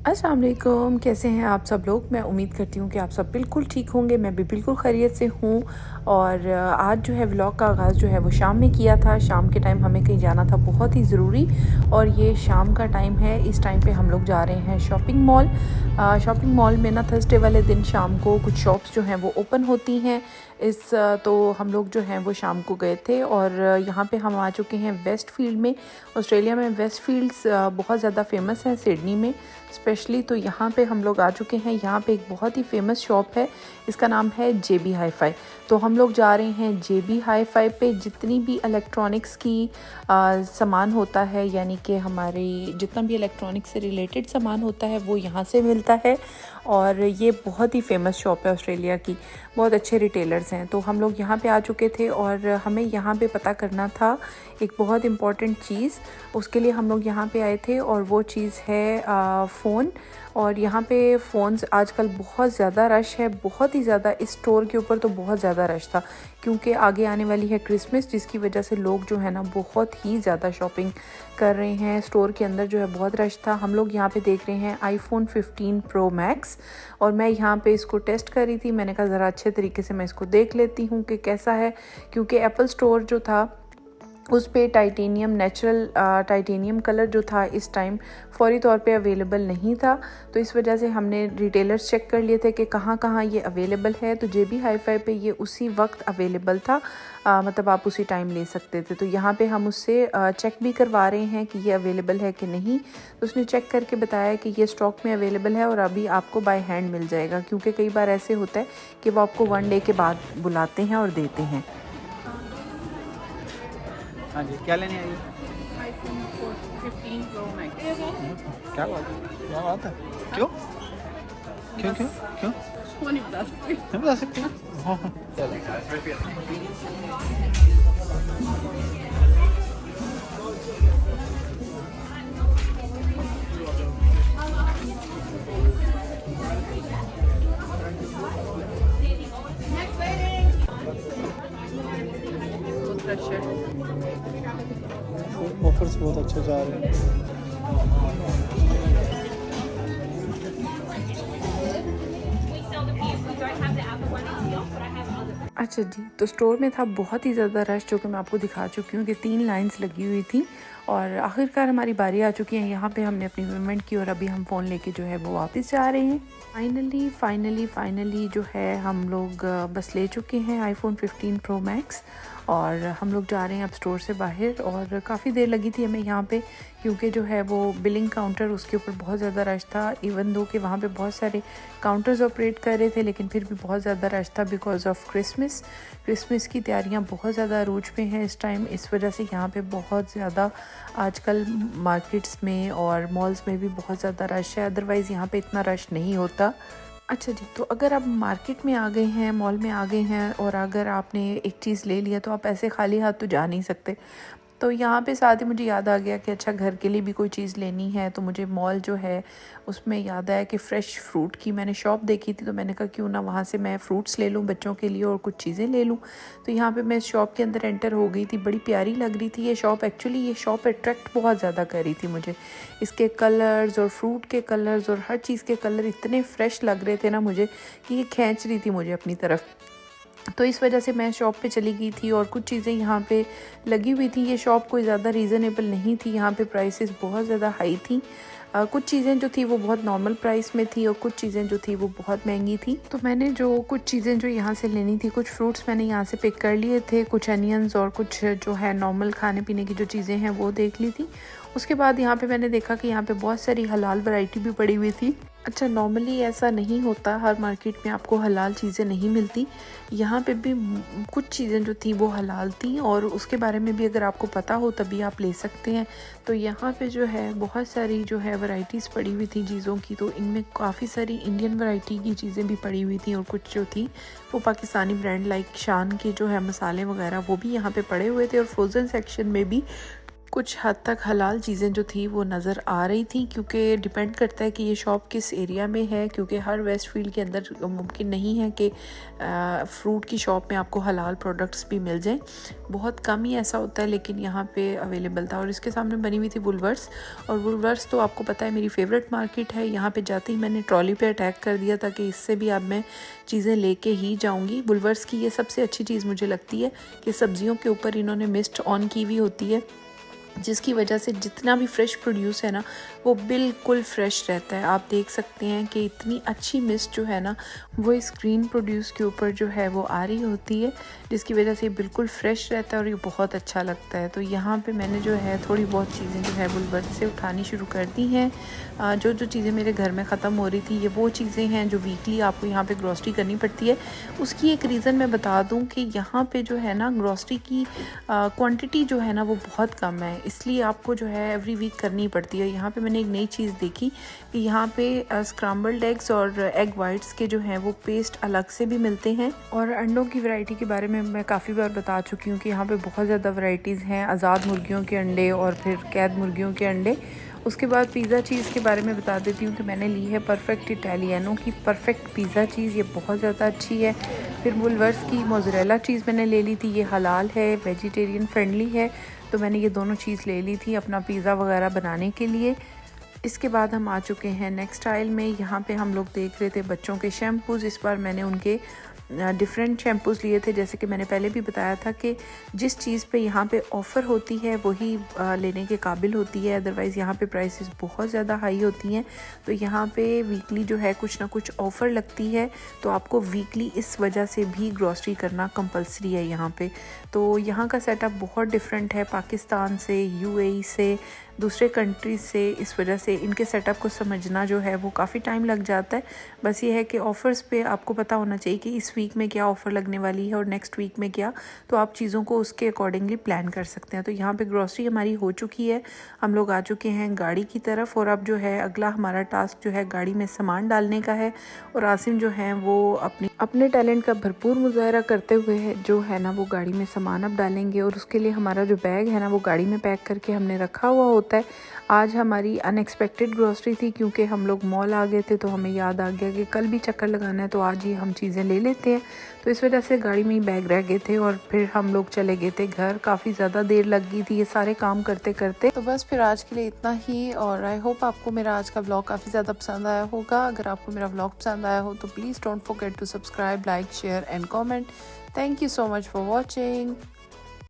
अस्सलाम वालेकुम, कैसे हैं आप सब लोग। मैं उम्मीद करती हूँ कि आप सब बिल्कुल ठीक होंगे। मैं भी बिल्कुल खैरियत से हूँ। और आज जो है व्लॉग का आगाज़ जो है वो शाम में किया था। शाम के टाइम हमें कहीं जाना था बहुत ही ज़रूरी, और ये शाम का टाइम है। इस टाइम पे हम लोग जा रहे हैं शॉपिंग मॉल। शॉपिंग मॉल में ना थर्सडे वाले दिन शाम को कुछ शॉप्स जो हैं वो ओपन होती हैं। तो हम लोग जो हैं वो शाम को गए थे, और यहाँ पे हम आ चुके हैं वेस्ट फील्ड में। ऑस्ट्रेलिया में वेस्ट फील्ड्स बहुत ज़्यादा फेमस है, सिडनी में स्पेशली। तो यहाँ पे हम लोग आ चुके हैं। यहाँ पे एक बहुत ही फेमस शॉप है, इसका नाम है JB Hi-Fi। तो हम लोग जा रहे हैं JB Hi-Fi पे। जितनी भी इलेक्ट्रॉनिक्स की सामान होता है, यानी कि हमारी जितना भी इलेक्ट्रॉनिक्स से रिलेटेड सामान होता है वो यहाँ से मिलता है। और ये बहुत ही फेमस शॉप है ऑस्ट्रेलिया की, बहुत अच्छे रिटेलर्स हैं। तो हम लोग यहाँ पे आ चुके थे, और हमें यहाँ पे पता करना था एक बहुत इम्पॉर्टेंट चीज़। उसके लिए हम लोग यहाँ पे आए थे, और वो चीज़ है फ़ोन। और यहाँ पे फ़ोन्स आजकल बहुत ज़्यादा रश है, बहुत ही ज़्यादा। इस स्टोर के ऊपर तो बहुत ज़्यादा रश था, क्योंकि आगे आने वाली है क्रिसमस, जिसकी वजह से लोग जो है ना बहुत ही ज़्यादा शॉपिंग कर रहे हैं। स्टोर के अंदर जो है बहुत रश था। हम लोग यहाँ पे देख रहे हैं iPhone 15 Pro Max, और मैं यहाँ पे इसको टेस्ट कर रही थी। मैंने कहा ज़रा अच्छे तरीके से मैं इसको देख लेती हूँ कि कैसा है, क्योंकि एप्पल स्टोर जो था उस पे टाइटेनियम, नेचुरल टाइटेनियम कलर जो था इस टाइम फौरी तौर पे अवेलेबल नहीं था। तो इस वजह से हमने रिटेलर्स चेक कर लिए थे कि कहाँ कहाँ ये अवेलेबल है। तो JB Hi-Fi पे ये उसी वक्त अवेलेबल था, मतलब आप उसी टाइम ले सकते थे। तो यहाँ पे हम उससे चेक भी करवा रहे हैं कि ये अवेलेबल है कि नहीं। तो उसने चेक करके बताया कि ये स्टॉक में अवेलेबल है, और अभी आपको बाय हैंड मिल जाएगा, क्योंकि कई बार ऐसे होता है कि वो आपको 1 डे के बाद बुलाते हैं और देते हैं। हाँ जी, क्या लेने आई? iPhone 15 Pro Max। क्या बात है? क्यों क्यों क्यों क्यों वो नहीं बता सकती। नहीं बता सकते? हाँ। बहुत रश है। ऑफर्स बहुत अच्छे जा रहे हैं। अच्छा जी, तो स्टोर में था बहुत ही ज़्यादा रश, जो कि मैं आपको दिखा चुकी हूँ कि 3 लाइंस लगी हुई थी। और आखिरकार हमारी बारी आ चुकी है। यहाँ पे हमने अपनी पेमेंट की, और अभी हम फ़ोन लेके जो है वो वापस जा रहे हैं। फाइनली जो है हम लोग बस ले चुके हैं iPhone 15 Pro Max, और हम लोग जा रहे हैं अब स्टोर से बाहर। और काफ़ी देर लगी थी हमें यहाँ पे, क्योंकि जो है वो बिलिंग काउंटर उसके ऊपर बहुत ज़्यादा रश था। इवन दो कि वहाँ पे बहुत सारे काउंटर्स ऑपरेट कर रहे थे, लेकिन फिर भी बहुत ज़्यादा रश था बिकॉज ऑफ क्रिसमस की तैयारियाँ बहुत ज़्यादा अरूज पे हैं इस टाइम। इस वजह से यहाँ पे बहुत ज़्यादा आजकल मार्केट्स में और मॉल्स में भी बहुत ज़्यादा रश है, अदरवाइज़ यहाँ पे इतना रश नहीं होता। अच्छा जी, तो अगर आप मार्केट में आ गए हैं, मॉल में आ गए हैं, और अगर आपने एक चीज़ ले लिया, तो आप ऐसे खाली हाथ तो जा नहीं सकते। तो यहाँ पे साथ ही मुझे याद आ गया कि अच्छा घर के लिए भी कोई चीज़ लेनी है। तो मुझे मॉल जो है उसमें याद आया कि फ़्रेश फ्रूट की मैंने शॉप देखी थी, तो मैंने कहा क्यों ना वहाँ से मैं फ़्रूट्स ले लूँ बच्चों के लिए और कुछ चीज़ें ले लूँ। तो यहाँ पे मैं शॉप के अंदर एंटर हो गई थी। बड़ी प्यारी लग रही थी ये शॉप। एक्चुअली ये शॉप अट्रैक्ट बहुत ज़्यादा कर रही थी मुझे। इसके कलर्स और फ्रूट के कलर्स और हर चीज़ के कलर इतने फ्रेश लग रहे थे ना मुझे, कि ये खींच रही थी मुझे अपनी तरफ। तो इस वजह से मैं शॉप पे चली गई थी, और कुछ चीज़ें यहाँ पे लगी हुई थी। ये शॉप कोई ज़्यादा रीज़नेबल नहीं थी, यहाँ पे प्राइसेस बहुत ज़्यादा हाई थी। कुछ चीज़ें जो थी वो बहुत नॉर्मल प्राइस में थी, और कुछ चीज़ें जो थी वो बहुत महंगी थी। तो मैंने कुछ चीज़ें जो यहाँ से लेनी थी, कुछ फ्रूट्स मैंने यहाँ से पिक कर लिए थे, कुछ अनियंस और कुछ जो है नॉर्मल खाने पीने की जो चीज़ें हैं वो देख ली थी। उसके बाद यहाँ पे मैंने देखा कि यहाँ पे बहुत सारी हलाल वैरायटी भी पड़ी हुई थी। अच्छा, नॉर्मली ऐसा नहीं होता, हर मार्केट में आपको हलाल चीज़ें नहीं मिलती। यहाँ पे भी कुछ चीज़ें जो थी वो हलाल थी, और उसके बारे में भी अगर आपको पता हो तभी आप ले सकते हैं। तो यहाँ पे जो है बहुत सारी जो है वैरायटीज़ पड़ी हुई थी चीज़ों की। तो इनमें काफ़ी सारी इंडियन वैरायटी की चीज़ें भी पड़ी हुई थी, और कुछ जो थी वो पाकिस्तानी ब्रांड लाइक शान के जो है मसाले वगैरह वो भी यहाँ पे पड़े हुए थे। और फ्रोज़न सेक्शन में भी कुछ हद तक हलाल चीज़ें जो थी वो नज़र आ रही थी, क्योंकि डिपेंड करता है कि ये शॉप किस एरिया में है, क्योंकि हर वेस्टफील्ड के अंदर मुमकिन नहीं है कि फ्रूट की शॉप में आपको हलाल प्रोडक्ट्स भी मिल जाएं। बहुत कम ही ऐसा होता है, लेकिन यहाँ पे अवेलेबल था। और इसके सामने बनी हुई थी वुलवर्स, और वुलवर्स तो आपको पता है मेरी फेवरेट मार्केट है। यहाँ पे जाते ही मैंने ट्रॉली पे अटैक कर दिया था कि इससे भी अब मैं चीज़ें लेके ही जाऊँगी। वुलवर्स की ये सबसे अच्छी चीज़ मुझे लगती है कि सब्जियों के ऊपर इन्होंने मिस्ट ऑन की हुई होती है, जिसकी वजह से जितना भी फ्रेश प्रोड्यूस है ना वो बिल्कुल फ्रेश रहता है। आप देख सकते हैं कि इतनी अच्छी मिस्ट जो है ना वो इस ग्रीन प्रोड्यूस के ऊपर जो है वो आ रही होती है, जिसकी वजह से बिल्कुल फ्रेश रहता है और ये बहुत अच्छा लगता है। तो यहाँ पे मैंने जो है थोड़ी बहुत चीज़ें जो है वुलवर्थ से उठानी शुरू कर दी हैं। जो चीज़ें मेरे घर में ख़त्म हो रही थी, ये वो चीज़ें हैं जो वीकली आपको यहाँ पे ग्रॉसरी करनी पड़ती है। उसकी एक रीज़न मैं बता दूँ कि यहाँ पे जो है ना ग्रॉसरी की क्वांटिटी जो है ना वो बहुत कम है, इसलिए आपको जो है एवरी वीक करनी पड़ती है। यहाँ पे मैंने एक नई चीज़ देखी कि यहाँ पे स्क्रम्बल्ड एग्स और एग वाइट्स के जो हैं वो पेस्ट अलग से भी मिलते हैं। और अंडों की वैरायटी के बारे में मैं काफ़ी बार बता चुकी हूँ कि यहाँ पे बहुत ज़्यादा वैरायटीज़ हैं, आज़ाद मुर्गियों के अंडे और फिर कैद मुर्गियों के अंडे। उसके बाद पिज़्ज़ा चीज़ के बारे में बता देती हूँ कि मैंने ली है परफेक्ट इटालियनो की परफेक्ट पिज़्ज़ा चीज़, ये बहुत ज़्यादा अच्छी है। फिर वुलवर्थ की मोज़रेला चीज़ मैंने ले ली थी, ये हलाल है, वेजिटेरियन फ्रेंडली है, तो मैंने ये दोनों चीज़ ले ली थी अपना पिज़्ज़ा वगैरह बनाने के लिए। इसके बाद हम आ चुके हैं नेक्स्ट आइल में। यहाँ पे हम लोग देख रहे थे बच्चों के शैम्पूज़। इस बार मैंने उनके डिफरेंट शैम्पूज़ लिए थे। जैसे कि मैंने पहले भी बताया था कि जिस चीज़ पे यहाँ पे ऑफ़र होती है वही लेने के काबिल होती है, अदरवाइज़ यहाँ पे प्राइसेस बहुत ज़्यादा हाई होती हैं। तो यहाँ पे वीकली जो है कुछ ना कुछ ऑफ़र लगती है, तो आपको वीकली इस वजह से भी ग्रॉसरी करना कंपलसरी है यहाँ पे। तो यहाँ का सेटअप बहुत डिफरेंट है पाकिस्तान से, यूएई से, दूसरे कंट्रीज़ से। इस वजह से इनके सेटअप को समझना जो है वो काफ़ी टाइम लग जाता है। बस ये है कि ऑफ़र्स पे आपको पता होना चाहिए कि इस वीक में क्या ऑफ़र लगने वाली है और नेक्स्ट वीक में क्या, तो आप चीज़ों को उसके अकॉर्डिंगली प्लान कर सकते हैं। तो यहाँ पे ग्रॉसरी हमारी हो चुकी है, हम लोग आ चुके हैं गाड़ी की तरफ, और अब जो है अगला हमारा टास्क जो है गाड़ी में सामान डालने का है। और आसिम जो है वो अपने टैलेंट का भरपूर मुजाहरा करते हुए जो है ना वो गाड़ी में सामान अब डालेंगे। और उसके लिए हमारा जो बैग है ना वो गाड़ी में पैक करके हमने रखा हुआ होता है। आज हमारी अनएक्सपेक्टेड ग्रॉसरी थी, क्योंकि हम लोग मॉल आ गए थे तो हमें याद आ गया कि कल भी चक्कर लगाना है, तो आज ही हम चीज़ें ले लेते हैं। तो इस वजह से गाड़ी में ही बैग रह गए थे और फिर हम लोग चले गए थे घर। काफ़ी ज़्यादा देर लग गई थी ये सारे काम करते करते। तो बस फिर आज के लिए इतना ही, और आई होप आपको मेरा आज का व्लॉग काफ़ी ज़्यादा पसंद आया होगा। अगर आपको मेरा व्लॉग पसंद आया हो तो please don't forget to subscribe, like, share and comment. Thank you so much for watching.